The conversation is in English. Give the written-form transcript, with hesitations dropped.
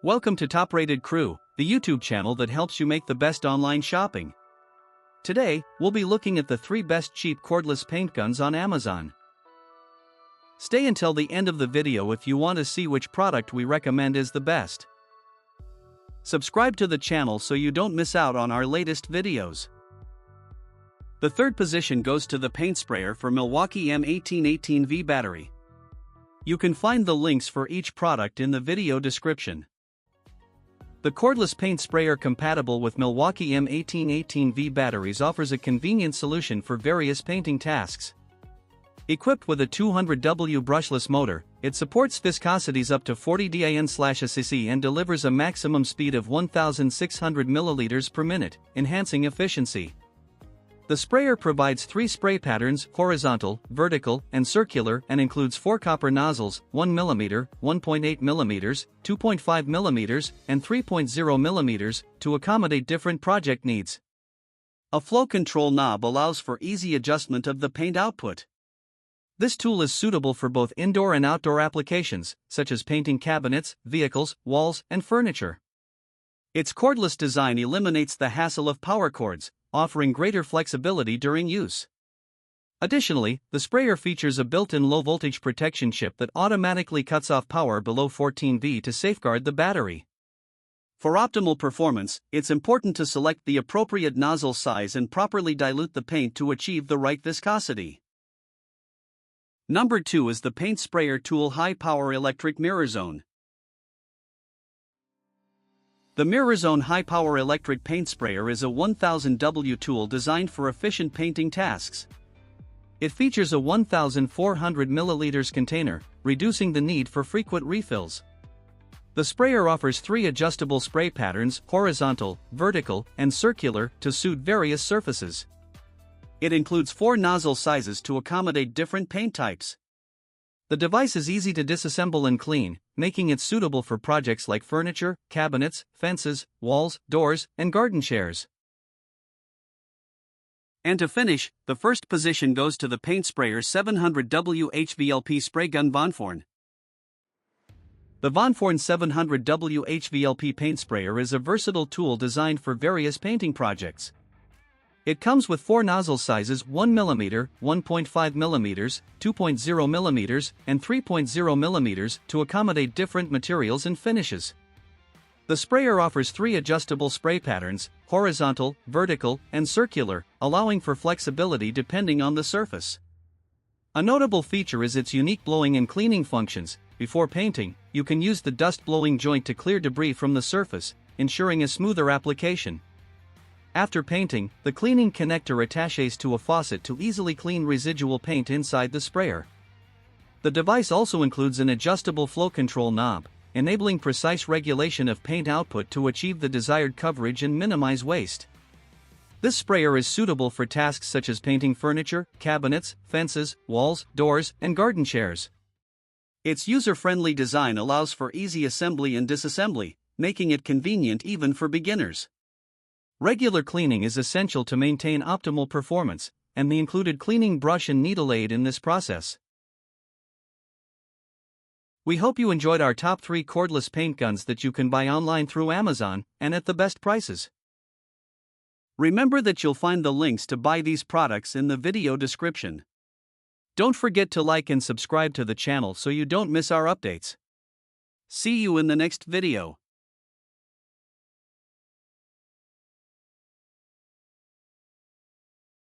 Welcome to Top Rated Crew, the YouTube channel that helps you make the best online shopping. Today, we'll be looking at the 3 best cheap cordless paint guns on Amazon. Stay until the end of the video if you want to see which product we recommend is the best. Subscribe to the channel so you don't miss out on our latest videos. The third position goes to the paint sprayer for Milwaukee M1818V battery. You can find the links for each product in the video description. The cordless paint sprayer compatible with Milwaukee M1818V batteries offers a convenient solution for various painting tasks. Equipped with a 200W brushless motor, it supports viscosities up to 40 DIN/cc and delivers a maximum speed of 1,600 milliliters per minute, enhancing efficiency. The sprayer provides 3 spray patterns, horizontal, vertical, and circular, and includes 4 copper nozzles, 1 mm, 1.8 mm, 2.5 mm, and 3.0 mm, to accommodate different project needs. A flow control knob allows for easy adjustment of the paint output. This tool is suitable for both indoor and outdoor applications, such as painting cabinets, vehicles, walls, and furniture. Its cordless design eliminates the hassle of power cords, offering greater flexibility during use. Additionally, the sprayer features a built-in low-voltage protection chip that automatically cuts off power below 14V to safeguard the battery. For optimal performance, it's important to select the appropriate nozzle size and properly dilute the paint to achieve the right viscosity. Number 2 is the Paint Sprayer Tool High Power Electric Mirror Zone. The Mirror Zone High Power Electric Paint Sprayer is a 1000W tool designed for efficient painting tasks. It features a 1,400 milliliters container, reducing the need for frequent refills. The sprayer offers 3 adjustable spray patterns, horizontal, vertical, and circular, to suit various surfaces. It includes 4 nozzle sizes to accommodate different paint types. The device is easy to disassemble and clean, making it suitable for projects like furniture, cabinets, fences, walls, doors, and garden chairs. And to finish, the first position goes to the Paint Sprayer 700W HVLP spray gun Vonforn. The Vonforn 700W HVLP paint sprayer is a versatile tool designed for various painting projects. It comes with 4 nozzle sizes: 1 mm, 1.5 mm, 2.0 mm, and 3.0 mm, to accommodate different materials and finishes. The sprayer offers 3 adjustable spray patterns, horizontal, vertical, and circular, allowing for flexibility depending on the surface. A notable feature is its unique blowing and cleaning functions. Before painting, you can use the dust blowing joint to clear debris from the surface, ensuring a smoother application. After painting, the cleaning connector attaches to a faucet to easily clean residual paint inside the sprayer. The device also includes an adjustable flow control knob, enabling precise regulation of paint output to achieve the desired coverage and minimize waste. This sprayer is suitable for tasks such as painting furniture, cabinets, fences, walls, doors, and garden chairs. Its user-friendly design allows for easy assembly and disassembly, making it convenient even for beginners. Regular cleaning is essential to maintain optimal performance, and the included cleaning brush and needle aid in this process. We hope you enjoyed our top 3 cordless paint guns that you can buy online through Amazon, and at the best prices. Remember that you'll find the links to buy these products in the video description. Don't forget to like and subscribe to the channel so you don't miss our updates. See you in the next video.